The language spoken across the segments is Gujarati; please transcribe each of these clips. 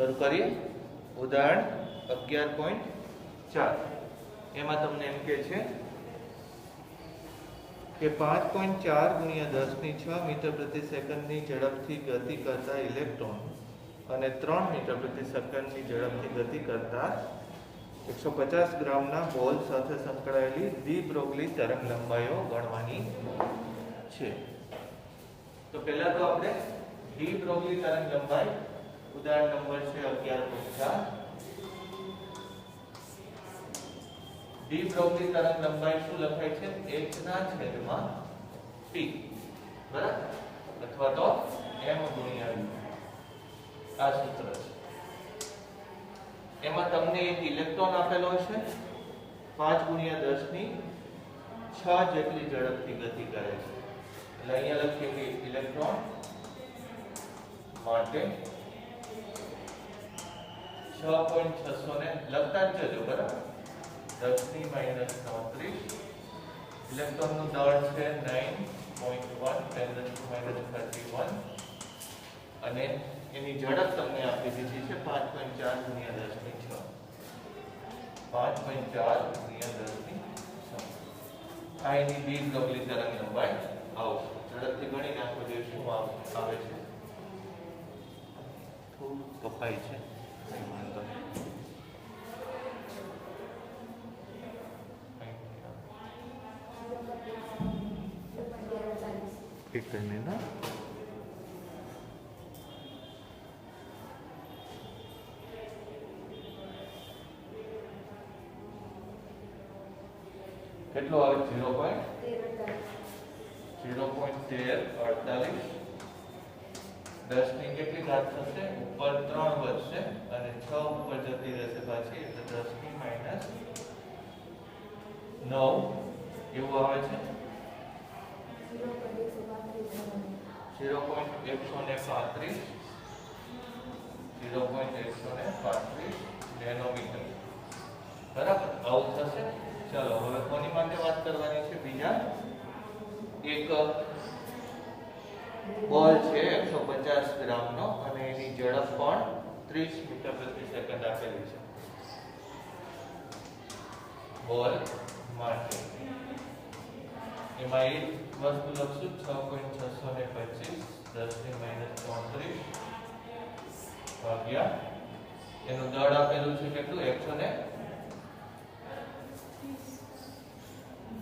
શરૂ કરીએ. ઉદાહરણ 11.4 એમાં તમને એમ કહે છે કે 5.4 ગુણ્યા 10⁶ મીટર પ્રતિ સેકન્ડની ઝડપથી ગતિ કરતા ઇલેક્ટ્રોન અને 3 મીટર પ્રતિ સેકન્ડની ઝડપથી ગતિ કરતા 150 ગ્રામના બોલ સાથે સંકળાયેલી ડી બ્રોગલી તરંગ લંબાઈઓ ગણવાની છે. તો પહેલા તો આપણે ડી બ્રોગલી તરંગ લંબાઈ ઉદાહરણ નંબર છે 11.4. ડી બ્રોગલી તરંગ લંબાઈ શું લખાય છે? h/p બરાબર, અથવા તો m ગુણ્યા v. આ સૂત્ર છે. એમાં તમને એક ઇલેક્ટ્રોન આપેલો છે 5 ગુણ્યા 10⁶ જેટલી ઝડપથી ગતિ કરે છે. એટલે અહીંયા લખીએ કે ઇલેક્ટ્રોન માટે 6.600 ને લખતા જ જજો બરાબર. 10⁻34 ઇલેક્ટ્રોનનું દળ છે 9.1 10⁻31 અને એની ઝડપ તમને આપી દીધી છે 5.4 ગુણ્યા 10⁶. 5.4 ગુણ્યા 10⁶. આ એની ડી બ્રોગલી તરંગ લંબાઈ આવશે. ઝડપથી ગણી નાખો જે શું આવે છે. થોડું કપાય છે, કઈ વાંધો નહીં. એક મિનિટ ના કેટલો આવે? 0.1348. 10 ની કેટલી ઘાત થશે? ઉપર 3 વધશે અને 6 ઉપર જતી રહેશે પાછી, એટલે 10⁻9 એવું આવે છે. 0.135 નેનોમીટર બરાબર આવું થશે. ચલો હવે કોની માટે વાત કરવાની છે? બીજા એક બોલ છે 150 ગ્રામનો અને એની ઝડપ પણ 30 મીટર પ્રતિ સેકન્ડ આપેલી છે. બોલ માટે એમાં એક વસ્તુ લખશું 6.625 10⁻34 ભાગ્યા એનું દળ આપેલું છે કેટલું?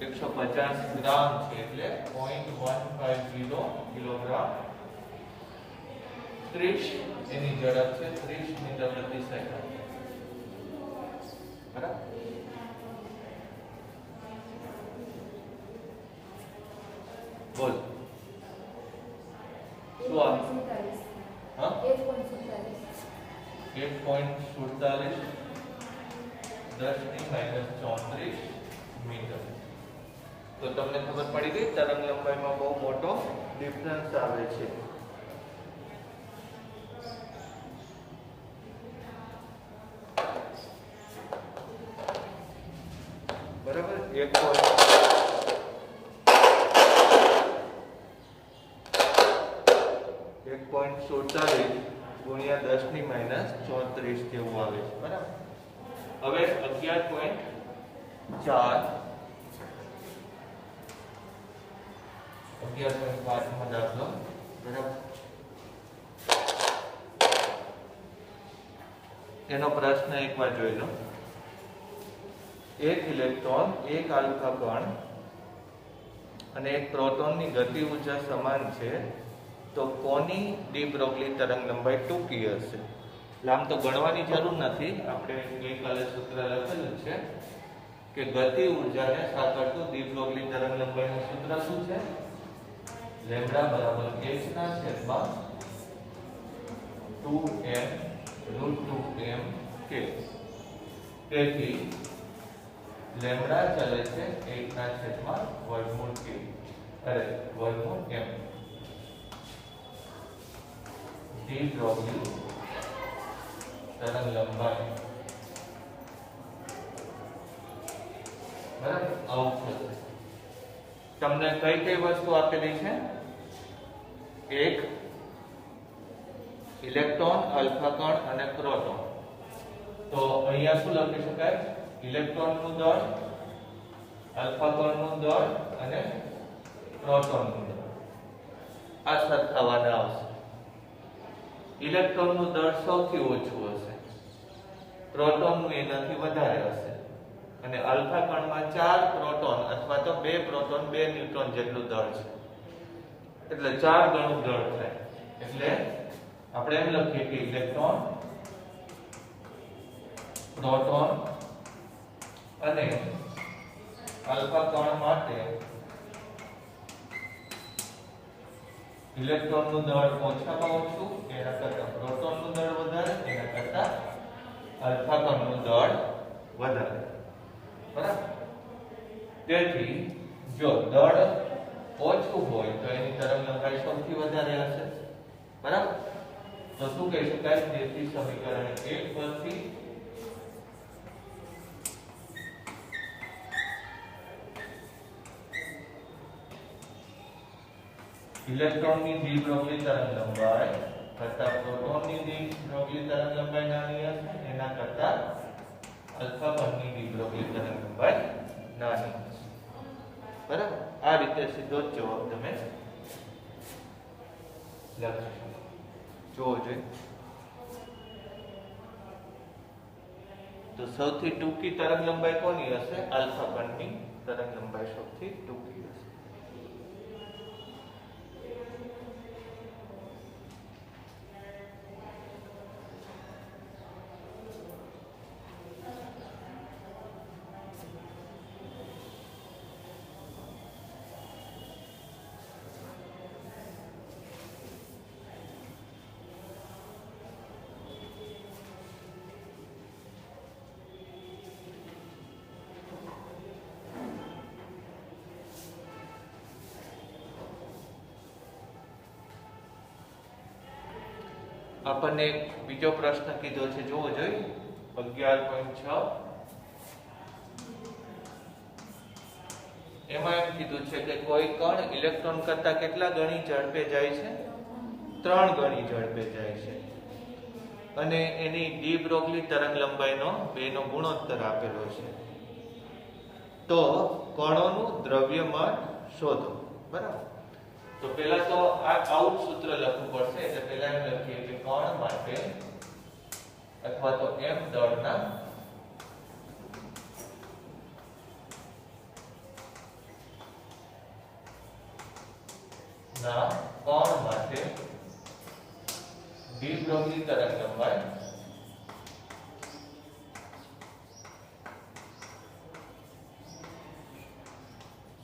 150 ગ્રામ છે એટલે 0.150 કિલોગ્રામ. 30 એની ઝડપ છે 30 મીટર પ્રતિ સેકન્ડ બરાબર. બોલ શું આવે? હા 1.47 10⁻34 મીટર. તો તમને ખબર પડી ગઈ તરંગ લંબાઈમાં બહુ મોટો ડિફરન્સ આવે છે. બરાબર. 1.47 ગુણ્યા 10⁻34 જેવું આવે છે બરાબર. હવે 11.4 11.5 માં દાખલો બરાબર. એનો પ્રશ્ન એકવાર જોઈ લો. એક ઇલેક્ટ્રોન, એક આલ્ફા કણ અને એક પ્રોટોનની ગતિ ઊર્જા સમાન છે, તો કોની ડી બ્રોગલી તરંગ લંબાઈ ટૂંકી હશે? આમ તો ગણવાની જરૂર નથી, આપણે ગઈકાલે સૂત્ર લખેલું છે કે ગતિ ઊર્જાને સાંકળતું ડી બ્રોગલી તરંગ લંબાઈનું સૂત્ર શું છે? લેમ્ડા બરાબર h/2m√2m k. તેથી લેમ્ડા ચાલે છે 1/√k અરે √m. ડી બ્રોગલી તરંગ લંબાઈ બરાબર આવું થશે. તમને કઈ કઈ વસ્તુ આપેલી છે? એક ઇલેક્ટ્રોન, આલ્ફા કણ અને પ્રોટોન. તો અહીંયા શું લખી શકાય? ઇલેક્ટ્રોનનું દળ, આલ્ફા કણનું દળ અને પ્રોટોનનું દળ આ સરખાવાના આવશે. ઇલેક્ટ્રોનનું દળ સૌથી ઓછું હશે, પ્રોટોનનું એનાથી વધારે હશે અને આલ્ફા કણમાં 4 પ્રોટોન અથવા તો 2 પ્રોટોન 2 ન્યુટ્રોન જેટલું દળ છે, એટલે 4 ગણું દળ થાય. એટલે આપણે એમ લખીએ કે ઇલેક્ટ્રોન, પ્રોટોન અને આલ્ફા કણ માટે ઇલેક્ટ્રોનનું દળ ઓછામાં ઓછું, એના કરતા પ્રોટોનનું દળ વધારે, એના કરતા આલ્ફા કણનું દળ વધારે. બરાબર? તેથી જો દળ ઓછું હોય તો એની તરંગલંબાઈ સૌથી વધારે હશે. બરાબર? તો શું કહી શકાય? તેથી સમીકરણ 1 પરથી ઇલેક્ટ્રોનની દ્વિધ્રુવી તરંગલંબાઈ કરતા પ્રોટોનની દ્વિધ્રુવી તરંગલંબાઈ નાની હશે, એના કરતા આલ્ફા કણની દ્વિધ્રુવી તરંગલંબાઈ નાની હશે. બરાબર? આ રીતે સીધો જ જવાબ તમે લખી શકો. જોવો જોઈએ તો સૌથી ટૂંકી તરંગલંબાઈ કોની હશે? આલ્ફા કણની તરંગલંબાઈ સૌથી ટૂંકી હશે. આપણને એક બીજો પ્રશ્ન કીધો છે, જોવો જોઈએ 11.6. એમાં એમ કીધું છે કે કોઈ કણ ઇલેક્ટ્રોન કરતા કેટલા ગણી ઝડપે જાય છે? 3 ગણી ઝડપે જાય છે અને એની ડી બ્રોગલી તરંગલંબાઈનો 2 નો ગુણોત્તર આપેલો છે. તો કણોનું દ્રવ્યમાન શોધો. બરાબર? તો પહેલા તો આવું સૂત્ર લખવું પડશે. એટલે પહેલા એમ લખીએ કે કણ માટે અથવા તો m દળના કણ માટે દ્વિધ્રુવી તરંગલંબાઈ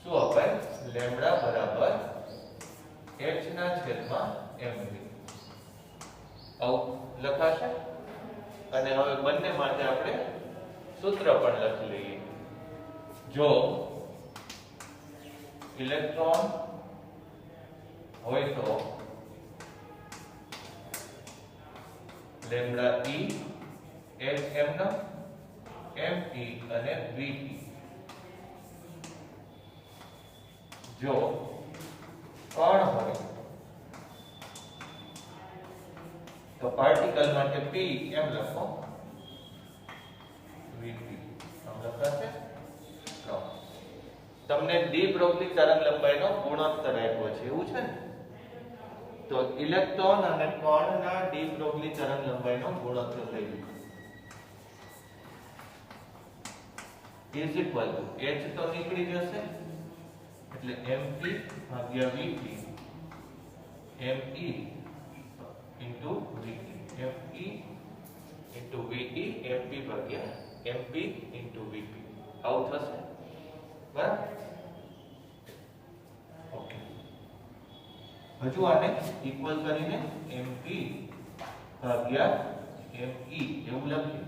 શું અપાય? લેમ્બડા બરાબર h ના છેદમાં mv આવું લખાશે. અને હવે બંને માટે આપણે સૂત્ર પણ લખી લઈએ. જો ઇલેક્ટ્રોન હોય તો લેમ્બડા e h m નો me અને vt. જો કણ હોય તો પાર્ટિકલ માટે p એમ લખો, vt આમ લખાશે. તમને ડી બ્રોગલી તરંગલંબાઈનો ગુણોત્તર આપ્યો છે, એવું છે ને? તો ઇલેક્ટ્રોન અને કણના ડી બ્રોગલી તરંગલંબાઈનો ગુણોત્તર લઈ લો ઇઝ ઇક્વલ ટુ h તો નીકળી જશે એટલે mp ભાગ્યા vt me into vt me into vt mp ભાગ્યા mp into vp આવું થશે. બરાબર? ઓકે. હજુ આને ઇક્વલ કરીને mp ભાગ્યા me એવું લખીએ.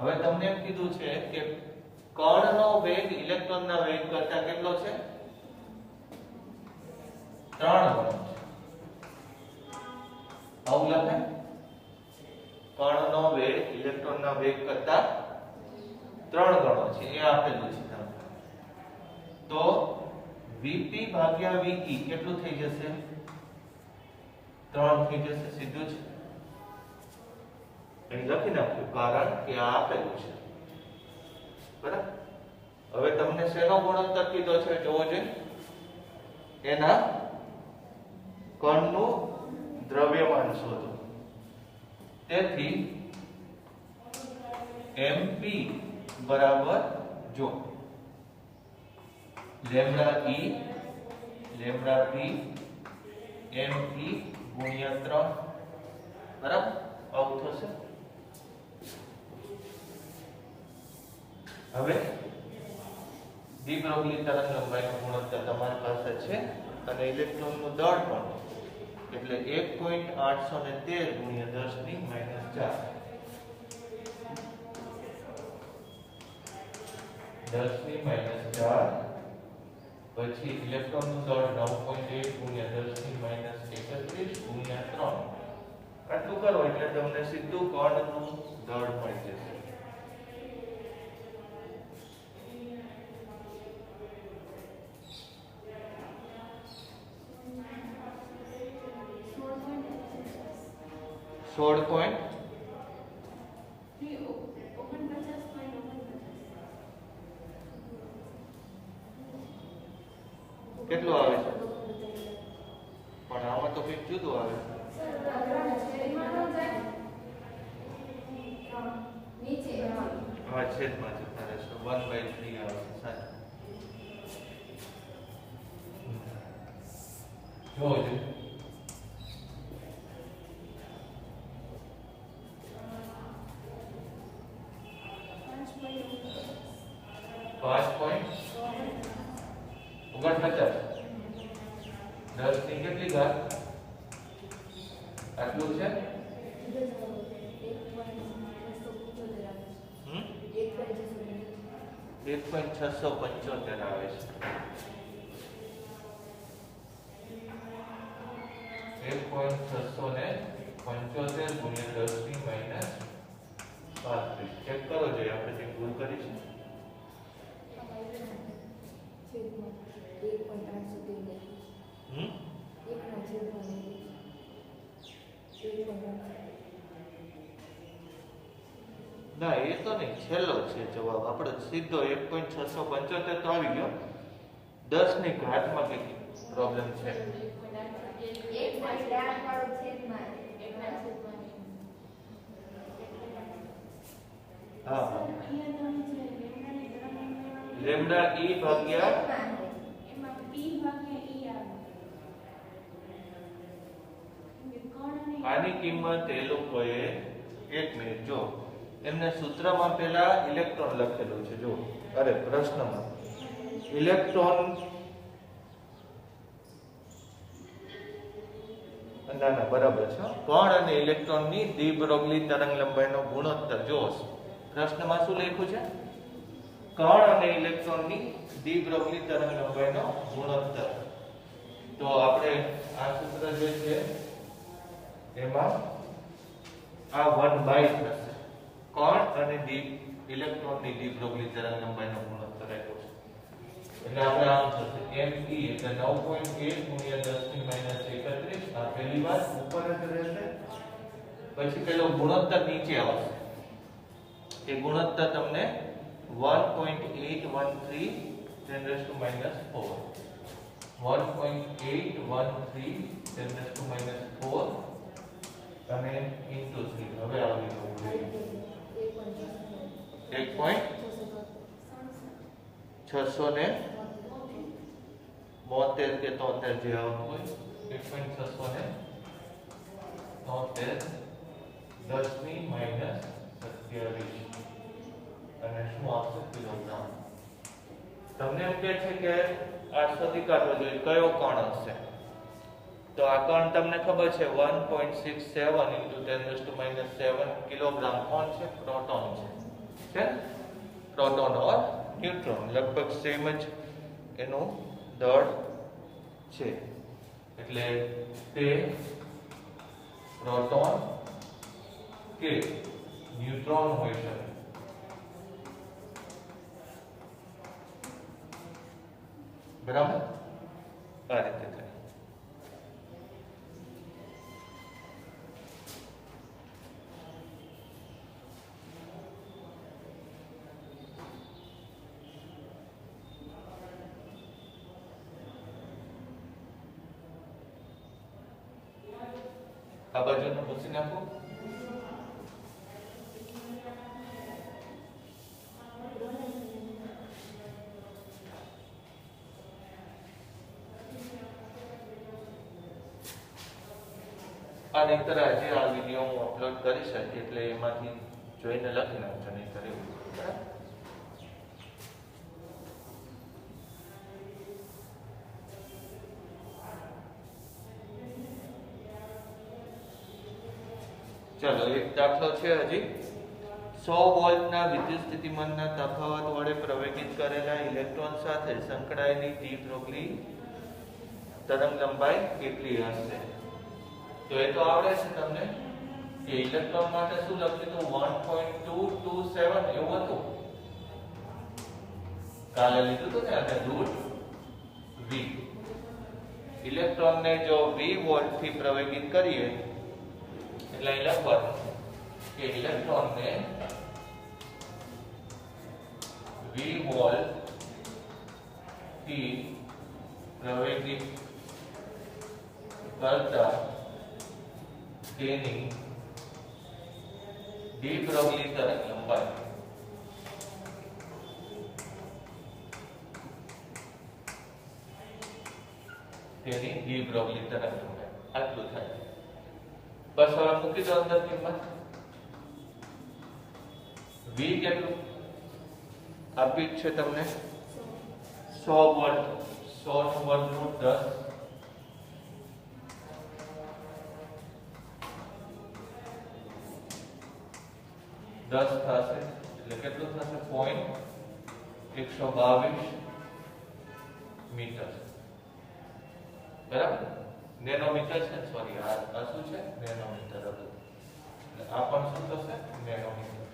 હવે તમને એમ કીધું છે કે કણનો વેગ ઇલેક્ટ્રોનના વેગ કરતા કેટલો છે? 3 ગણો. આવું લખાય? કણનો વેગ ઇલેક્ટ્રોનના વેગ કરતા 3 ગણો છે, એ આપેલું છે તમને. તો vp ભાગ્યા ve કેટલું થઈ જશે? 3 થઈ જશે સીધું જ. અહીં લખી નાખ્યું કારણ કે આ આપેલું છે બરાબર. હવે તમને શેનો ગુણોત્તર કીધો છે જોવો જોઈએ, એના કણનું દ્રવ્યમાન શોધો. તેથી mp બરાબર જો લેમ્ડા p mp ગુણ્યા 3 બરાબર આવું થશે. હવે દ્વિબ્રોગલી તરંગ લંબાઈનો ગુણોત્તર તમારી પાસે છે અને ઇલેક્ટ્રોનનું દળ પણ એટલે 1.813 ગુણ્યા 10 ની -4 10 ની -4 પછી ઇલેક્ટ્રોનનું દળ 9.8 ગુણ્યા 10 ની -31 ગુણ્યા 3 આટલું કરો એટલે તમને સીધું કણનું દળ મળી જશે. કેટલું આવે છે પણ આમાં તો કંઈક જુદું આવે છે. હા છેદમાં જતા રહેશે 1/3 આવે છે સાચું. જોજો 5.49 10 ની કેટલી ઘાત આટલું છે 1.675 આવે છે. 1.675 ગુણ્યા 10 ની -35 ચેક કરો જોઈએ આપણે કંઈક ભૂલ કરી છે. ના એ તો નહીં, છેલ્લો છે જવાબ આપણે સીધો 1.675 તો આવી ગયો. 10 ની ઘાતમાં કઈ પ્રોબ્લેમ છે. હા લેમ્ડા e ભાગ્યા એમાં p ભાગ્યા e આવે. આની કિંમત એ લોકોએ 1 મિનિટ જો એમને સૂત્રમાં પહેલા ઇલેક્ટ્રોન લખેલું છે જો અરે પ્રશ્નમાં ઇલેક્ટ્રોન ના બરાબર છે. કણ અને ઇલેક્ટ્રોનની દ્વિબ્રોગલી તરંગ લંબાઈનો ગુણોત્તર જો પ્રશ્નમાં શું લખ્યું છે કણ અને ઇલેક્ટ્રોનની દ્વિબ્રોગલી તરંગ લંબાઈનો ગુણોત્તર. તો આપણે આ સૂત્ર જે છે એમાં આ 1/, થશે. કણ અને ઇલેક્ટ્રોનની દ્વિબ્રોગલી તરંગ લંબાઈનો ગુણોત્તર આપ્યો છે એટલે આપણે આમ થશે mp એટલે 9.8 ગુણ્યા 10 ની -31 આ પહેલી વાત ઉપર જ રહેશે. પછી પેલો ગુણોત્તર નીચે આવશે. એ ગુણોત્તર તમને 1.813 10 to -4 1.813 10 to -4 અને into 3 હવે આવી ગયું 1.672 કે 73 જે આવતું હોય 1.672 10 ની -27 અને શું આવશે કિલોગ્રામ. તમને એમ કહે છે કે આ શોધી કાઢવો જોઈએ કયો કણ હશે. તો આ કણ તમને ખબર છે 1.67 × 10⁻⁷ કિલોગ્રામ કોણ છે પ્રોટોન છે પ્રોટોન ઓર ન્યુટ્રોન લગભગ સેમ જ એનું દળ છે એટલે તે પ્રોટોન કે ન્યુટ્રોન હોઈ શકે. બરાબર આ રીતે થાય. આ બાજુનું પૂછી નાખો. આ નહીતર આજે આ વિડીયો હું અપલોડ કરીશ એટલે એમાંથી જોઈને લખી નાખજો, નહીતર એવું. બરાબર. ચલો એક દાખલો છે હજી. 100 વોલ્ટના વિદ્યુત સ્થિતિમાનના તફાવત વડે પ્રવેગિત કરેલા ઇલેક્ટ્રોન સાથે સંકળાયેલી ડી બ્રોગલી તરંગ લંબાઈ કેટલી હશે? તો એ તો આવડે છે તમને કે ઇલેક્ટ્રોન માટે શું લખ્યું હતું? 1.227 એવું હતું. કાલે લીધું હતું ને આપણે રૂટ v. ઇલેક્ટ્રોનને જો v વોલ્ટ થી પ્રવેગિત કરીએ એટલે અહીં લખવાનું કે ઇલેક્ટ્રોનને v વોલ્ટ થી પ્રવેગિત કરતા તેની ડી બ્રોગલી તરંગ લંબાઈ આટલું થાય. બસ હવે મૂકી દો અંદર કિંમત. v કેટલું આપી છે તમને? 100 વોલ્ટ. 100 નું વર્ગમૂળ 10. 10 થશે એટલે કેટલું થશે? 0.122 મીટર. બરાબર. નેનોમીટર છે, સોરી આ શું છે? નેનોમીટર હતું. આ પણ શું થશે? નેનોમીટર.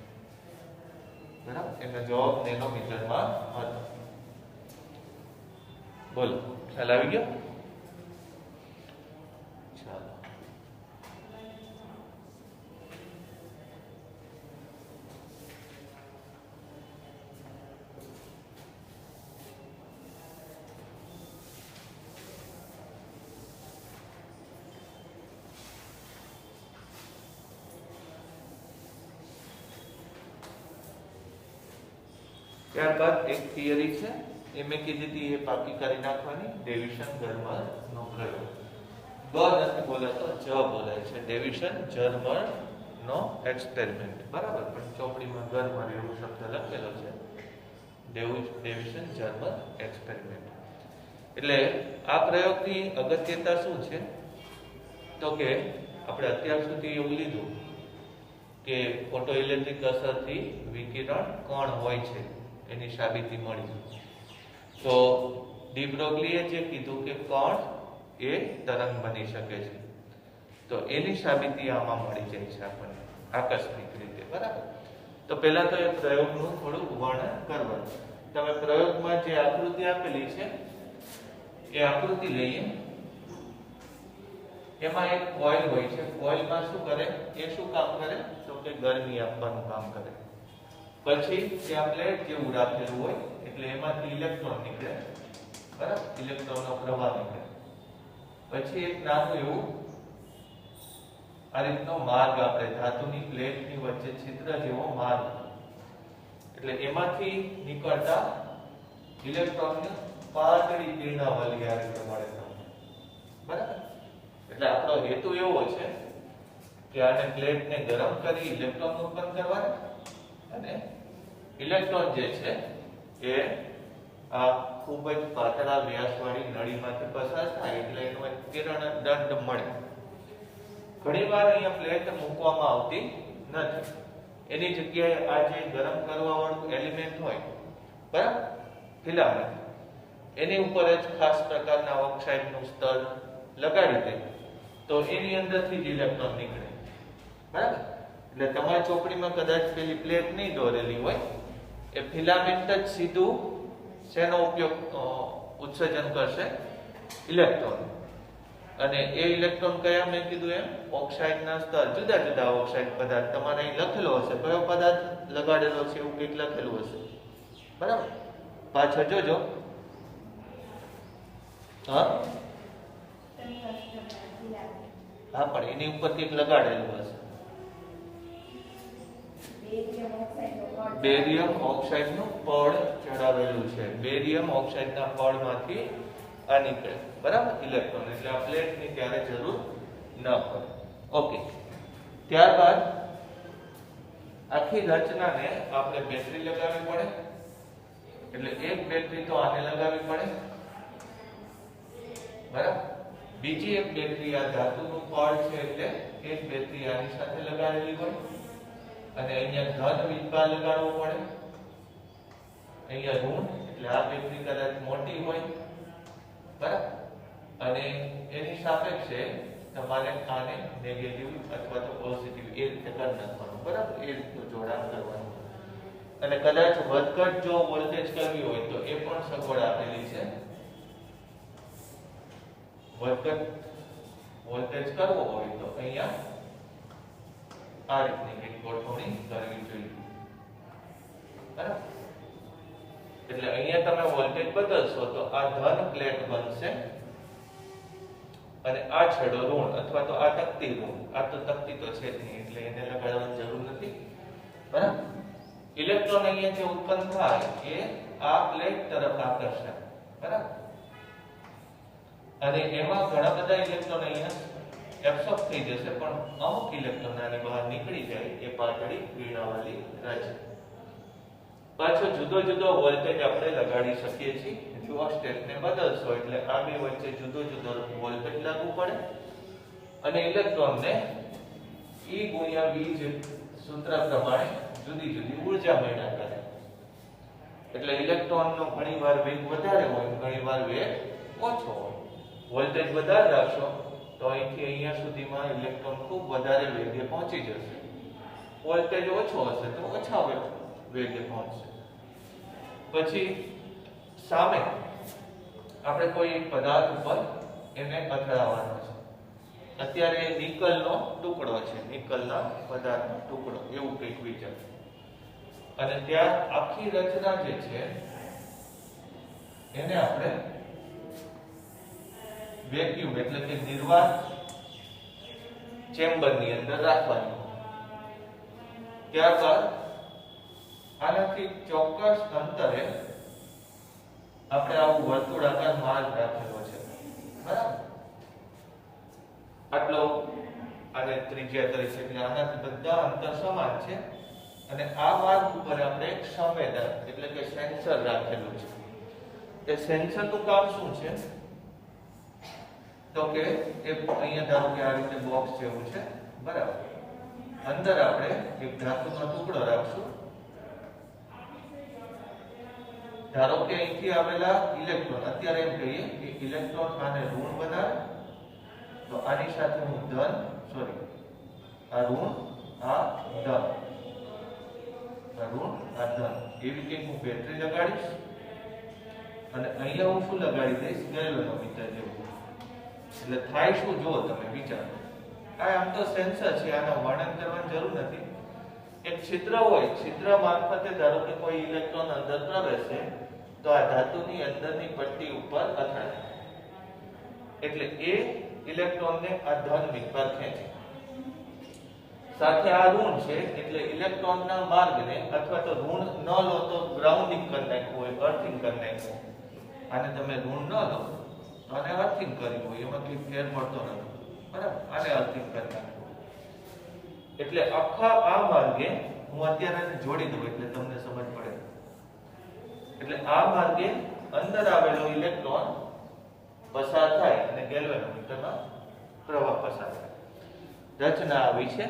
બરાબર. એનો જવાબ નેનોમીટરમાં હતો. બોલો, ખ્યાલ આવી ગયો? ચાલો. ત્યારબાદ એક થિયરી છે એ મેં કીધી હતી, એ પાકી કરી નાખવાની. ડેવિશન જર્મર નો પ્રયોગ. બ નથી બોલાતો, જ બોલાય છે. ડેવિશન જર્મર નો એક્સપેરિમેન્ટ. બરાબર. પણ ચોપડીમાં ગર્મર એવો શબ્દ લખેલો છે. ડેવિશન જર્મર એક્સપેરિમેન્ટ. એટલે આ પ્રયોગની અગત્યતા શું છે? તો કે આપણે અત્યાર સુધી એવું લીધું કે ફોટો ઇલેક્ટ્રિક અસરથી વિકિરણ કોણ હોય છે એની સાબિતી મળી. તો ડી બ્રોગલીએ જે કીધું કે કણ એ તરંગ બની શકે છે, તો એની સાબિતી આમાં મળી જાય છે આપણને આકસ્મિક રીતે. બરાબર. તો પહેલા તો એ પ્રયોગનું થોડું વર્ણન કરવાનું. તમે પ્રયોગમાં જે આકૃતિ આપેલી છે એ આકૃતિ લઈએ. એમાં એક કોઇલ હોય છે. કોઇલમાં શું કરે? એ શું કામ કરે? તો કે ગરમી આપવાનું કામ કરે. પછી ત્યાં પ્લેટ જેવું રાખેલું હોય એટલે એમાંથી ઇલેક્ટ્રોન નીકળે. બરાબર. ઇલેક્ટ્રોનનો પ્રવાહ નીકળે. પછી એક નાનું એવું આ રીતનો માર્ગ, આપણે ધાતુની પ્લેટની વચ્ચે છિદ્ર જેવો માર્ગ, એટલે એમાંથી નીકળતા ઇલેક્ટ્રોનને પાતળી કિરણાવલી આ રીતે મળે તમને. બરાબર. એટલે આપણો હેતુ એવો છે કે આને પ્લેટને ગરમ કરી ઇલેક્ટ્રોન ઉત્પન્ન કરવાના, અને ઇલેક્ટ્રોન જે છે એ આ ખૂબ જ પાતળા વ્યાસવાળી નળીમાંથી પસાર થાય એટલે એનો એક કિરણ દંડ મળે. ઘણીવાર અહીંયા પ્લેટ મૂકવામાં આવતી નથી. એની જગ્યાએ આ જે ગરમ કરવા વાળું એલિમેન્ટ હોય, બરાબર, ફિલામેન્ટ, એની ઉપર જ ખાસ પ્રકારના ઓક્સાઇડનું સ્તર લગાડી દે તો એની અંદરથી જ ઇલેક્ટ્રોન નીકળે. બરાબર. એટલે તમારી ચોપડીમાં કદાચ પેલી પ્લેટ નહીં દોરેલી હોય, એ ફિલામેન્ટ જ સીધું શેનો ઉપયોગ ઉત્સર્જન કરશે? ઇલેક્ટ્રોન. અને એ ઇલેક્ટ્રોન કયા? મેં કીધું એમ ઓક્સાઇડના સ્તર, જુદા જુદા ઓક્સાઇડ પદાર્થ તમારે અહીં લખેલો હશે, કયો પદાર્થ લગાડેલો છે એવું કંઈક લખેલું હશે. બરાબર. પાછળ જોજો. હા, હા, પણ એની ઉપર કંઈક લગાડેલું હશે. બેરિયમ ઓક્સાઇડનું પડ ચડાવેલું છે. બેરિયમ ઓક્સાઇડના પડમાંથી આ નીકળે, બરાબર, ઇલેક્ટ્રોન. એટલે આ પ્લેટની ત્યારે જરૂર ન પડે. ઓકે. ત્યારબાદ આખી રચનાને આપણે બેટરી લગાવવી પડે. એટલે એક બેટરી તો આને લગાવવી પડે, બરાબર. બીજી એક બેટરી આ ધાતુનું પડ છે એટલે એક બેટરી આની સાથે લગાડેલી હોય. અને અહીંયા ધન વિભાગ લગાડવો પડે. અહીંયા ઋણ, એટલે આ બેટરી કદાચ મોટી હોય, બરાબર. અને એની સાપેક્ષે તમારે આને નેગેટિવ અથવા તો પોઝિટિવ એ રીતે કરી નાખવાનું, બરાબર. એ રીતનું જોડાણ કરવાનું. અને કદાચ વધઘટ જો વોલ્ટેજ કરવી હોય તો એ પણ સગવડ આપેલી છે. વધઘટ વોલ્ટેજ કરવો હોય તો અહીંયા આ રીતની એક ગોઠવણી કરવી જોઈએ, બરાબર. એટલે અહીંયા તમે વોલ્ટેજ બદલશો તો આ ધન પ્લેટ બનશે અને આ છેડો ઋણ અથવા તો આ તકતી ઋણ. આ તો તકતી તો છે જ નહીં એટલે એને લગાડવાની જરૂર નથી, બરાબર. ઇલેક્ટ્રોન અહીંયા જે ઉત્પન્ન થાય એ આ પ્લેટ તરફ આકર્ષાય, બરાબર. અને એમાં ઘણા બધા ઇલેક્ટ્રોન અહીંયા એબ્સોર્બ થઈ જશે, પણ અમુક ઇલેક્ટ્રોન આની બહાર નીકળી જાય એ પાતળી વીણાવાળી રચના. પાછો જુદો જુદો વોલ્ટેજ આપણે લગાડી શકીએ છીએ. જો આ સ્ટેટને બદલશો એટલે આ બે વચ્ચે જુદો જુદો વોલ્ટેજ લાગુ પડે અને ઇલેક્ટ્રોનને E ગુણ્યા V સૂત્ર પ્રમાણે જુદી જુદી ઉર્જા મળ્યા કરે. એટલે ઇલેક્ટ્રોનનો ઘણીવાર વેગ વધારે હોય, ઘણીવાર વેગ ઓછો હોય. વોલ્ટેજ વધારે રાખશો તો અહીંથી અહીંયા સુધીમાં ઇલેક્ટ્રોન ખૂબ વધારે વેગે પહોંચી જશે. વોલ્ટેજ ઓછો હશે તો ઓછા વેગે પહોંચશે. પછી સામે આપણે કોઈ પદાર્થ ઉપર એને અથડાવવાનો છે. અત્યારે નિકલનો ટુકડો છે, નિકલના પદાર્થનો ટુકડો, એવું કંઈક વિચાર. અને ત્યાં આખી રચના જે છે એને આપણે વેક્યુમ એટલે કે નિર્વાત ચેમ્બરની અંદર રાખવાની. ત્યારબાદ આનાથી ચોક્કસ અંતરે આપણે આવું વર્તુળાકાર માર્ગ રાખેલો છે, બરાબર. આટલો આને ત્રિજ્યા તરીકે, એટલે આનાથી બધા અંતર સમાન છે. અને આ માર્ગ ઉપર આપણે એક સંવેદક એટલે કે સેન્સર રાખેલું છે. એ સેન્સરનું કામ શું છે તો કે અહીંયા ધારો કે આ રીતે બોક્સ જેવું છે, બરાબર. અંદર આપણે એક ધાતુનો ટુકડો રાખશું. ધારો કે અહીંથી આવેલા ઇલેક્ટ્રોન, અત્યારે એમ કહીએ કે ઇલેક્ટ્રોન આને ઋણ બનાવે તો આની સાથે હું ધન, સોરી, આ ઋણ, આ ધન, આ ઋણ, આ ધન, એવી કંઈક હું બેટરી લગાડીશ. અને અહીંયા હું શું લગાડી દઈશ, ગેલ્વેનોમીટર જેવું. એટલે થાય શું જો તમે વિચારો. આ આમ તો સેન્સર છે, આનું વર્ણન કરવાની જરૂર નથી. એક છિદ્ર હોય, છિદ્ર મારફતે ધારો કે કોઈ ઇલેક્ટ્રોન અંદર પ્રવેશે તો આ ધાતુની અંદરની પટ્ટી ઉપર અથડાય. એટલે એ ઇલેક્ટ્રોનને આ ધન વિભાગ ખેંચે. સાથે આ ઋણ છે એટલે ઇલેક્ટ્રોનના માર્ગને અથવા તો ઋણ ન લો તો ગ્રાઉન્ડિંગ કરી નાખવું હોય, અર્થિંગ કરી નાખવું. આને તમે ઋણ ન લો તો આને અર્થિંગ કરવું હોય, એમાં કંઈ ફેર પડતો નથી, બરાબર. આને અર્થિંગ કરી નાખવું. એટલે આખા આ માર્ગે હું અત્યારે જોડી દઉં એટલે તમને સમજ પડે. એટલે આ માર્ગે અંદર આવેલો ઇલેક્ટ્રોન પસાર થાય અને ગેલ્વેનોમીટરમાં પ્રવાહ પસાર થાય. રચના આવી છે.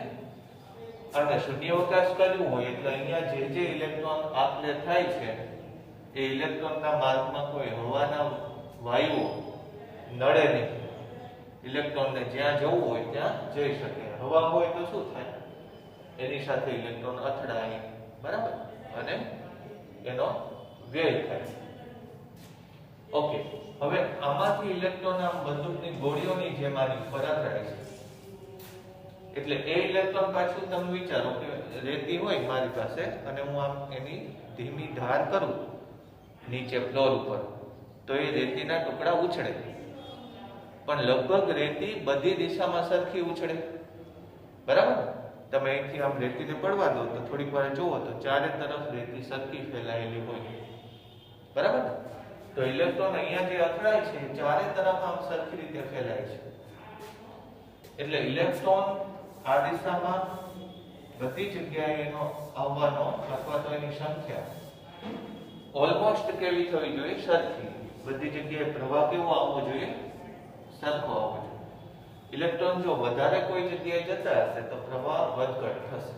અને શૂન્યાવકાશ કરવું હોય એટલે અહીંયા જે ઇલેક્ટ્રોન આપલે થાય છે એ ઇલેક્ટ્રોનના માર્ગમાં કોઈ હવાના વાયુઓ નડે નહીં. ઇલેક્ટ્રોનને જ્યાં જવું હોય ત્યાં જઈ શકે. હવા હોય તો શું થાય, એની સાથે ઇલેક્ટ્રોન અથડાય, બરાબર, અને એનો વ્યય થાય. ઓકે. હવે આમાંથી ઇલેક્ટ્રોન આમ બંદૂકની ગોળીઓની જેમ આની ઉપર અથડાય છે. એટલે એ ઇલેક્ટ્રોન પાછું તમે વિચારો કે રેતી હોય મારી પાસે અને હું આમ એની ધીમી ધાર કરું નીચે ફ્લોર ઉપર તો એ રેતીના ટુકડા ઉછળે. પણ લગભગ રેતી બધી દિશામાં સરખી ઉછળે, બરાબર? તમે અહીંથી આમ રેતીને પડવા દો તો થોડીક વાર જુઓ તો ચારે તરફ રેતી સરખી ફેલાયેલી હોય, બરાબર? તો ઇલેક્ટ્રોન અહીંયા જે અથડાય છે ચારે તરફ આમ સરખી રીતે ફેલાય છે, એટલે ઇલેક્ટ્રોન આ દિશામાં બધી જગ્યાએ એનો આવવાનો અથવા તો એની સંખ્યા ઓલમોસ્ટ કેવી થવી જોઈએ? સરખી. બધી જગ્યાએ પ્રવાહ કેવો આવવો જોઈએ? સરખો આવવો જોઈએ. ઇલેક્ટ્રોન જો વધારે કોઈ જગ્યાએ જતા હશે તો પ્રવાહ વધઘટ થશે,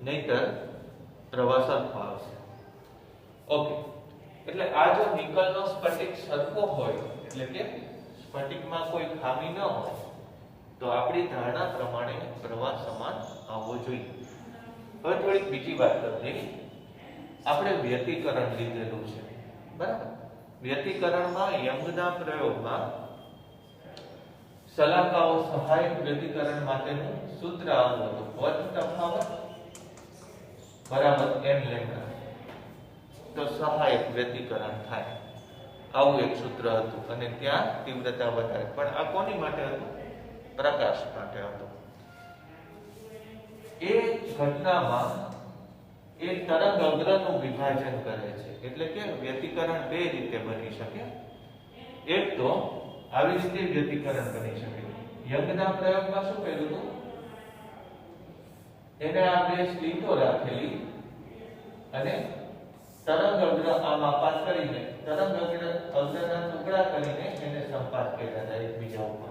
નહીતર પ્રવાહ સરખો આવશે. ઓકે, એટલે આ જો નિકલનો સ્ફટિક સરખો હોય એટલે કે સ્ફટિકમાં કોઈ ખામી ન હોય તો આપણી ધારણા પ્રમાણે પ્રવાહ સમાન આવવો જોઈએ. હવે થોડીક બીજી વાત કરીએ. આપણે વ્યતિકરણ લીધેલું છે, બરાબર? વ્યતિકરણમાં યંગના પ્રયોગમાં સલાહકાઓ સહાયક વ્યતિકરણ માટેનું સૂત્ર આવું હતું: પથ તફાવત બરાબર n લેમ્ડા, તો સહાયક વ્યતિકરણ થાય, આવું એક સૂત્ર હતું. અને ત્યાં તીવ્રતા વધારે. પણ આ કોની માટે હતું? પ્રકાશ માટે હતું. એ ઘટનામાં એ તરંગ અગ્રનું વિભાજન કરે છે, એટલે કે વ્યતિકરણ બે રીતે બની શકે. એક તો આવી રીતે વ્યતિકરણ બની શકે. યંગના પ્રયોગમાં શું કર્યું હતું? એને આ બે સ્લીટો રાખેલી અને તરંગ અગ્ર આમ આપાત કરીને તરંગ અગ્રના ટુકડા કરીને એને સંપાત કર્યા હતા એકબીજા ઉપર.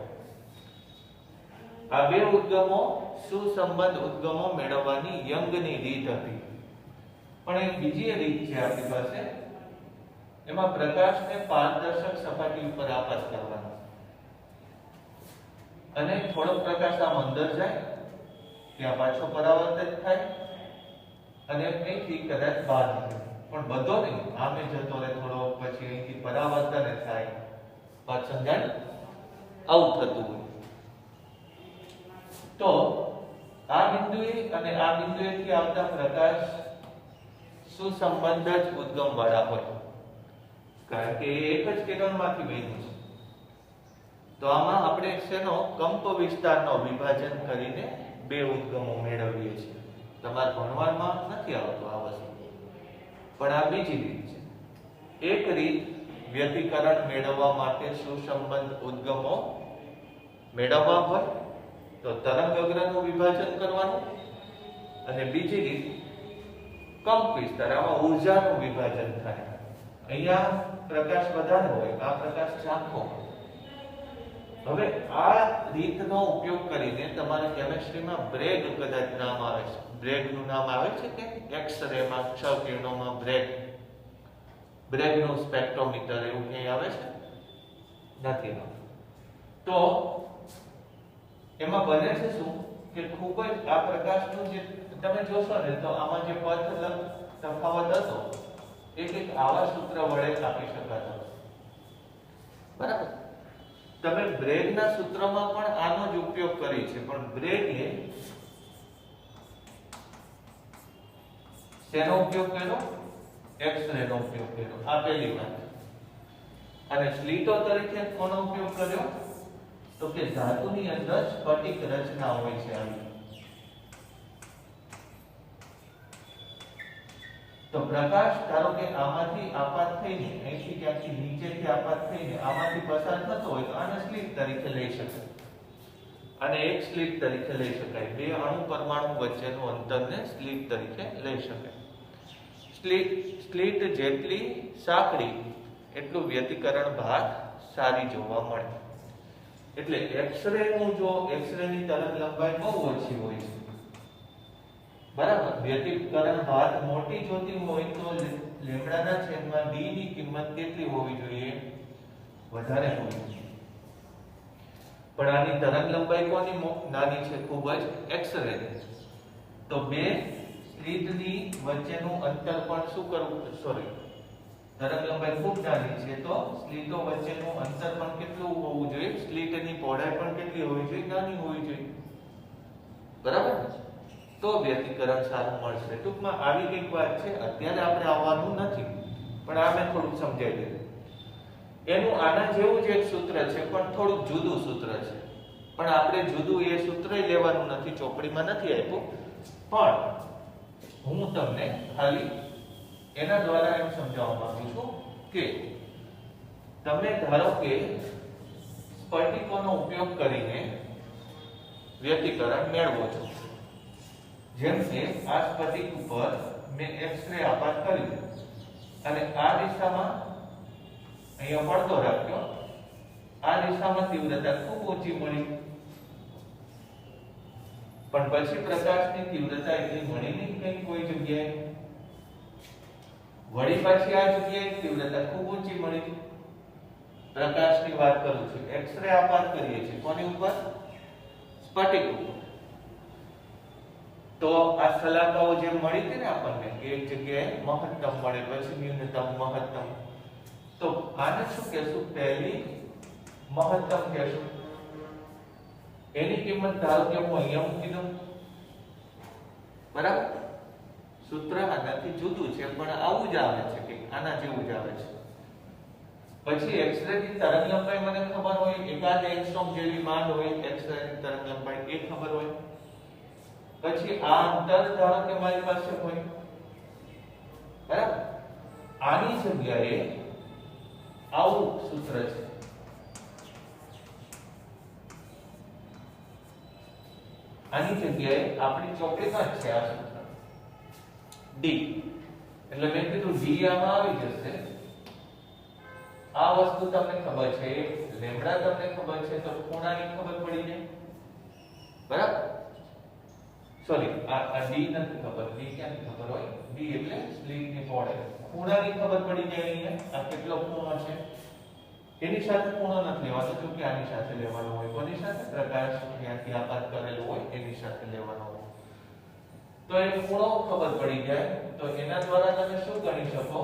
આ બે ઉદ્ગમો સુસંબંધ ઉદ્ગમો મેળવવાની યંગની રીત હતી. પણ એક બીજી રીત છે આપણી પાસે, એમાં પ્રકાશને પારદર્શક સપાટી ઉપર આપાત કરવાનો અને થોડો પ્રકાશ આમ અંદર જાય, ત્યાં પાછો પરાવર્તિત થાય અને અહીંથી કદાચ બહાર નીકળે, પણ બધો નહીં, આમે જતો રહે થોડો, પછી અહીંથી પરાવર્તન થાય, વાત સમજાય? આવું થતું હોય. તો આ બિંદુએ અને આ બિંદુએથી આવતા પ્રકાશ સુસંબંધ જ ઉદ્ગમ વાળા હોય, કારણ કે એ એક જ કિરણમાંથી વહેતું છે. તો આમાં આપણે શેનો કંપ વિસ્તારનો વિભાજન કરીને બે ઉદ્ગમો મેળવીએ છીએ. તમારે ભણવામાં નથી આવતું આ વસ્તુ, પણ આ બીજી રીત છે. એક રીત વ્યતિકરણ મેળવવા માટે સુસંબંધ ઉદ્ગમો મેળવવા હોય તો તરંગ અગ્રનું વિભાજન કરવાનું, અને બીજી રીત કંપ વિસ્તાર, આમાં ઊર્જાનું વિભાજન થાય. અહીંયા પ્રકાશ વધારે હોય, આ પ્રકાશ ઝાંખો. હવે આ રીતનો ઉપયોગ કરીને તમારે કેમિસ્ટ્રીમાં બ્રેગ કદાચ નામ આવે છે, બ્રેગનું નામ આવે છે કે એક્સ-રે માં ક્ષ કિરણોમાં બ્રેગનું સ્પેક્ટ્રોમીટર એવું ક્યાંય આવે છે? નથી આવતું. તો એમાં બને છે શું કે ખૂબ જ આ પ્રકાશનું જે તમે જોશો ને તો આમાં જે પથ તફાવત હતો એ એક આવા સૂત્ર વડે આપી શકાતો, બરાબર? તમે બ્રેગના સૂત્રમાં પણ આનો જ ઉપયોગ કરી છે, પણ બ્રેગે શેનો ઉપયોગ કર્યો? એક્સ-રે નો ઉપયોગ કર્યો, આ પહેલી વાત. અને સ્લીટો તરીકે કોનો ઉપયોગ કર્યો? તો કે ધાતુની અંદર સ્ફટિક રચના હોય છે આવી. તો પ્રકાશ ધારો કે આમાંથી આપાત થઈને અહીંથી ક્યાંકથી નીચેથી આપાત થઈને આમાંથી પસાર થતો હોય તો આને સ્લિટ તરીકે લઈ શકાય, અને એક સ્લિટ તરીકે લઈ શકાય. બે અણુ પરમાણુ વચ્ચેનું અંતરને સ્લિટ તરીકે લઈ શકાય. સ્લિટ જેટલી સાંકડી એટલું વ્યતિકરણ ભાગ સારી જોવા મળે. એટલે એક્સ-રે નું જો એક્સ-રે ની તરંગ લંબાઈ બહુ ઓછી હોય છે, બરાબર? વ્યતિકરણ ભાગ મોટી જોતી હોય તો લેમ્ડાના છેદમાં d ની કિંમત કેટલી હોવી જોઈએ? વધારે હોવી જોઈએ. પણ આની તરંગ લંબાઈ કોની નાની છે? ખૂબ જ એક્સ-રે. તો બે સ્લિટની વચ્ચેનું અંતર પણ શું કરવું? તરંગ લંબાઈ ખૂબ નાની છે તો સ્લિટો વચ્ચેનું અંતર પણ કેટલું હોવું જોઈએ? સ્લિટની પહોળાઈ પણ કેટલી હોવી જોઈએ? નાની હોવી જોઈએ, બરાબર? તો વ્યતિકરણ સારું મળશે. ટૂંકમાં આવી કંઈક વાત છે. અત્યારે આપણે આવવાનું નથી, પણ આ મેં થોડુંક સમજાવી દીધું. એનું આના જેવું જ એક સૂત્ર છે પણ થોડુંક જુદું સૂત્ર છે. પણ આપણે જુદું એ સૂત્ર લેવાનું નથી, ચોપડીમાં નથી આપ્યું, પણ હું તમને ખાલી એના દ્વારા એમ સમજાવવા માંગુ છું કે તમે ધારો કે સ્ફટિકોનો ઉપયોગ કરીને વ્યતિકરણ મેળવો છો. જેમ કે આ સ્ફટિક ઉપર મેં એક્સ-રે આપાત કર્યું અને આ દિશામાં અહીંયા પડદો રાખ્યો, આ દિશામાં તીવ્રતા ખૂબ ઊંચી મળી, પણ પછી પ્રકાશની તીવ્રતા એટલી મળી નહીં કઈ કોઈ જગ્યાએ. વળી પાછી આ જગ્યાએ તીવ્રતા ખૂબ ઊંચી મળી. પ્રકાશની વાત કરું છું, એક્સ-રે આપાત કરીએ છીએ કોની ઉપર? સ્ફટિક ઉપર. તો આ સલાકાઓ જે મળી હતી ને આપણને કે એક જગ્યાએ મહત્તમ મળે, પછી ન્યૂનતમ, મહત્તમ, તો આને શું કહેશું? પહેલી મહત્તમ કહેશું. એની કિંમત ધારો કે હું અહીંયા મૂકી દઉં, બરાબર? સૂત્ર આનાથી જુદું છે પણ આવું જ આવે છે કે આના જેવું જ આવે છે. પછી એક્સ-રે ની તરંગ લંબાઈ મને ખબર હોય, એકાદ એંગસ્ટ્રોમ જેવી માંડ હોય એક્સ-રે ની તરંગ લંબાઈ, એ ખબર હોય. પછી આ અંતર ધારો કે મારી પાસે હોય, બરાબર? આની જગ્યાએ આવું સૂત્ર છે. આની જગ્યાએ આપણી ચોપડીમાં જ છે આ સૂત્ર d. એટલે મેં કીધું d આમાં આવી જશે. આ વસ્તુ તમને ખબર છે, લેમ્બડા તમને ખબર છે, તો ખૂણાની ખબર પડી જાય, બરાબર? સોરી, આ d નથી ખબર. d ક્યાંથી ખબર હોય? d એટલે સ્લિટની પહોળાઈ. ખૂણાની ખબર પડી જાય. અહીંયા આ કેટલો ખૂણો છે એની સાથે ખૂણો નથી લેવાનો, જો કે આની સાથે લેવાનો હોય. કોની સાથે? પ્રકાશ ત્યાંથી આપાત કરેલો હોય એની સાથે લેવાનો હોય. તો એ ખૂણો ખબર પડી જાય તો એના દ્વારા તમે શું ગણી શકો?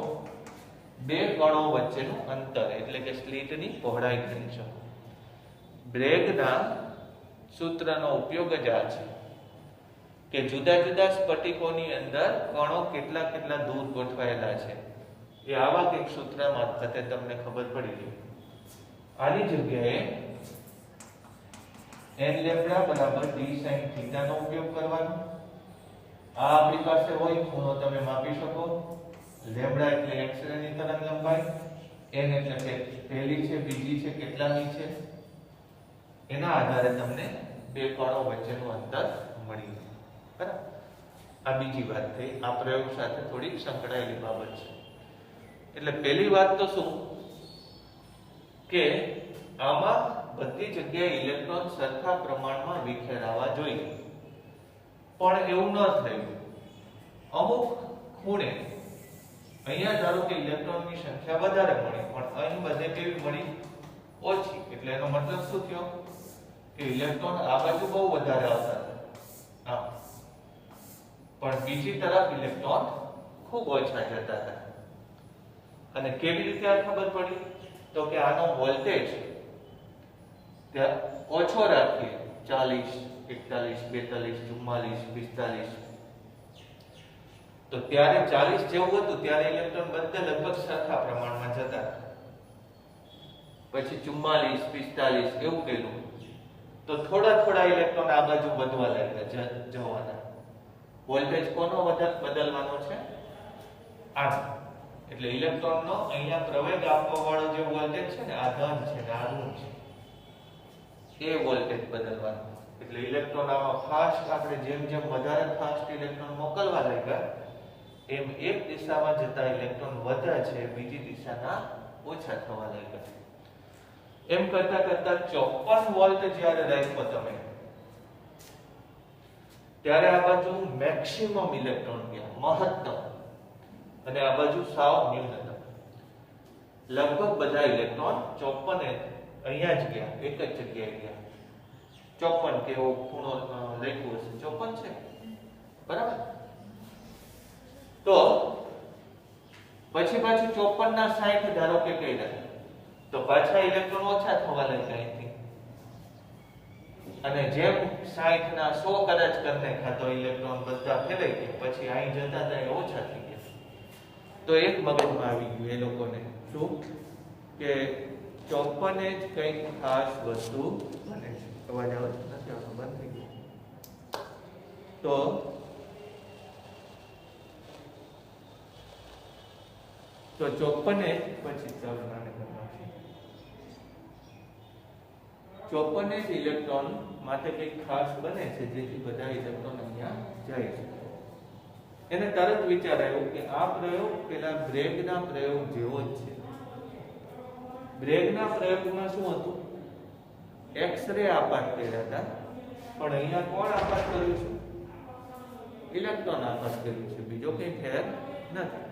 બે કણો વચ્ચેનું અંતર એટલે કે સ્લિટની પહોળાઈ ગણી શકો. બ્રેગના સૂત્રનો ઉપયોગ જ આ છે કે જુદા જુદા સ્ફટિકોની અંદર કણો કેટલા કેટલા દૂર ગોઠવાયેલા છે એ આવા કંઈક સૂત્ર મારફતે તમને ખબર પડી ગઈ. આની જગ્યાએ n લેમ્બડા બરાબર d sin થીટા નો ઉપયોગ કરવાનો. આ આપણી પાસે હોય, ખૂણો તમે માપી શકો. લેમ્બડા એટલે એક્સ-રે ની તરંગ લંબાઈ, n એટલે કે પહેલી છે, બીજી છે, કેટલામી છે, એના આધારે તમને બે કણો વચ્ચેનું અંતર મળી જાય. બરાબર? આ બીજી વાત થઈ. આ પ્રયોગ સાથે થોડી સંકળાયેલી બાબત છે. એટલે પહેલી વાત તો શું કે આમાં બધી જગ્યાએ ઇલેક્ટ્રોન સરખા પ્રમાણમાં વિખેરાવા જોઈએ, પણ એવું ન થયું. અમુક ખૂણે અહીંયા ધારો કે ઇલેક્ટ્રોનની સંખ્યા વધારે મળી, પણ અહીં બધે કેવી મળી? ઓછી. એટલે એનો મતલબ શું થયો કે ઇલેક્ટ્રોન આ બાજુ બહુ વધારે આવતા હતા, પણ બીજી તરફ ઇલેક્ટ્રોન ખૂબ ઓછા જતા હતા. અને કેવી રીતે આ ખબર પડી? તો કે આનો વોલ્ટેજ ત્યાં ઓછો રાખીએ, 40, 41, 42, 44, 45, તો ત્યારે 40 જેવું હતું ત્યારે ઇલેક્ટ્રોન બધે લગભગ સરખા પ્રમાણમાં જતા હતા. પછી 44, 45 એવું ગયેલું તો થોડા થોડા ઇલેક્ટ્રોન આ બાજુ વધવા લાગ્યા જવાના. વોલ્ટેજ કોનો બદલવાનો છે? આ. એટલે ઇલેક્ટ્રોનનો અહીંયા પ્રવેગ આપવા વાળો જે વોલ્ટેજ છે ને, આ ધન છે ને આ ઋણ છે, એ વોલ્ટેજ બદલવાનો. એટલે ઇલેક્ટ્રોન આમાં ફાસ્ટ, આપણે જેમ જેમ વધારે ફાસ્ટ ઇલેક્ટ્રોન મોકલવા લાગ્યા એમ એક દિશામાં જતા ઇલેક્ટ્રોન વધે છે, બીજી દિશાના ઓછા થવા લાગ્યા. એમ કરતા કરતા 54 વોલ્ટ જ્યારે રાખ્યો તમે, ત્યારે આ બાજુ મેક્સિમમ ઇલેક્ટ્રોન ગયા, મહત્તમ, અને આ બાજુ સાવ ન્યૂનતમ. લગભગ બધા ઇલેક્ટ્રોન 54 અહીંયા જ ગયા, એક જ જગ્યાએ ગયા. 54 કેવો ખૂણો લખ્યું હશે, 54 છે, બરાબર? તો પછી પાછું 54 ના 60 ધારો કે કર્યા તો પાછા ઇલેક્ટ્રોન ઓછા થવા લાગ્યા અહીંથી. અને જેમ 60 ના 100 કદાચ કરી નાખ્યા તો ઇલેક્ટ્રોન બધા ફેલાઈ ગયા, પછી અહીં જતા હતા એ ઓછા થઈ ગયા. તો એક મગજમાં આવી ગયું એ લોકોને, શું કે 54 જ કંઈક ખાસ વસ્તુ બને છે. અવાજ આવે છે? નથી આવતો, બંધ થઈ ગયો. તો 54 પછી ચાલો નાને કરવા 54 ઇલેક્ટ્રોન માટે કંઈક ખાસ બને છે જેથી બધા ઇલેક્ટ્રોન અહીંયા જાય છે. એને તરત વિચાર આવ્યો કે આ પ્રયોગ પેલા બ્રેગના પ્રયોગ જેવો જ છે. બ્રેગના પ્રયોગમાં શું હતું? એક્સ-રે આપાત કર્યા હતા, પણ અહીંયા કોણ આપાત કર્યું છે? ઇલેક્ટ્રોન આપાત કર્યું છે, બીજો કંઈ ફેર નથી.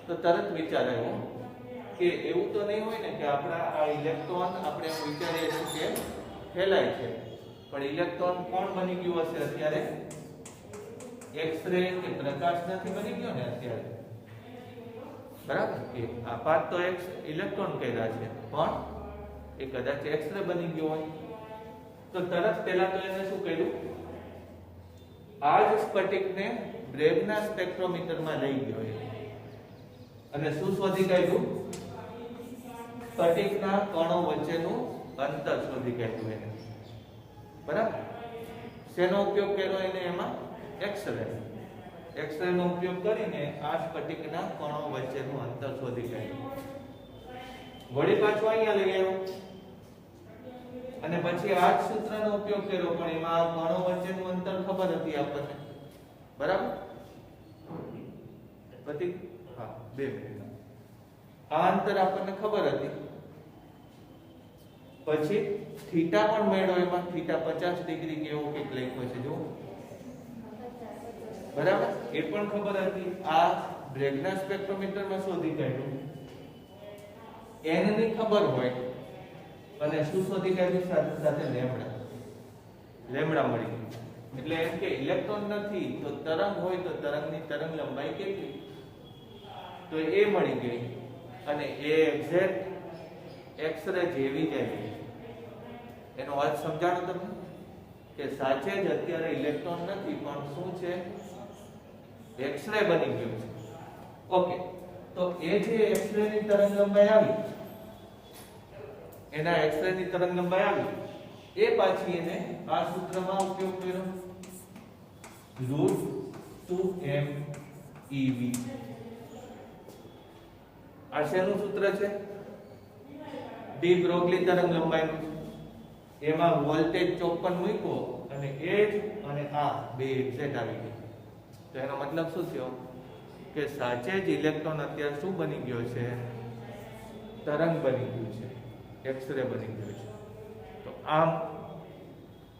તો તરત વિચાર આવ્યો કે એવું તો નહીં હોય ને કે આપણા આ ઇલેક્ટ્રોન આપણે એમ વિચારીએ છીએ કે ફેલાય છે, પણ ઇલેક્ટ્રોન કોણ બની ગયું હશે અત્યારે? એક્સ-રે કે પ્રકાશ નથી બની ગયો ને અત્યારે, બરાબર? કે આપાત તો ઇલેક્ટ્રોન કર્યા છે, પણ એ કદાચ એક્સ-રે બની ગયો હોય. તો તરત પહેલા તો એને શું કર્યું? આ જ સ્ફટિકને બ્રેગના સ્પેક્ટ્રોમીટરમાં લઈ ગયો અને શું શોધી કાઢ્યું? સ્ફટિકના કણો વચ્ચેનું અંતર શોધી કાઢ્યું એને, બરાબર? શેનો ઉપયોગ કર્યો એને? એમાં એક્સ-રે. એક્સ-રે નો ઉપયોગ કરીને આ સ્ફટિકના કણો વચ્ચેનું અંતર શોધી કાઢ્યું. વળી પાછું અહીંયા લઈ આવ્યો અને પછી આ જ સૂત્રનો ઉપયોગ કર્યો, પણ એમાં આ કણો વચ્ચેનું અંતર ખબર હતી આપણને, બરાબર? પછી હા 2 મિનિટ. આ અંતર આપણને ખબર હતી. પછી થીટા પણ મેળવ્યો, એમાં થીટા 50 ડિગ્રી કે એવું કંઈક લખ્યું છે, જો, બરાબર? એ પણ ખબર હતી. આ બ્રેગના સ્પેક્ટ્રોમીટરમાં શોધી કાઢ્યું. n ની ખબર હોય અને શું શોધી કાઢ્યું? સાથે સાથે લેમ્બડા મળી ગયું. એટલે એમ કે ઇલેક્ટ્રોન નથી તો તરંગ હોય તો તરંગની તરંગ લંબાઈ કેટલી? તો એ મળી ગઈ અને એ એક્ઝેક્ટ એક્સ-રે જેવી જ આવી. એનો અર્થ સમજાણો તમને? કે સાચે જ અત્યારે ઇલેક્ટ્રોન નથી, પણ શું છે? એક્સ-રે બની ગયું છે. ઓકે, તો એ જે એક્સ-રે ની તરંગ લંબાઈ આવી, એના એક્સ-રે ની તરંગ લંબાઈ આવી, એ પાછી એને આ સૂત્રમાં ઉપયોગ કર્યો, √2m eV. આ શેનું સૂત્ર છે? ડી બ્રોગલી તરંગ લંબાઈનું છે. એમાં વોલ્ટેજ 54 મૂક્યો અને એ જ અને આ બે એક્ઝેક્ટ આવી ગઈ. તો એનો મતલબ શું થયો? કે સાચે જ ઇલેક્ટ્રોન અત્યારે શું બની ગયો છે? તરંગ બની ગયું છે, એક્સ-રે બની ગયું છે. તો આમ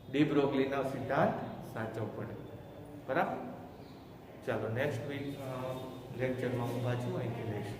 ડી બ્રોગલીનો સિદ્ધાંત સાચો પડે, બરાબર? ચાલો નેક્સ્ટ વીક લેક્ચરમાં હું પાછું અહીંથી લઈશ.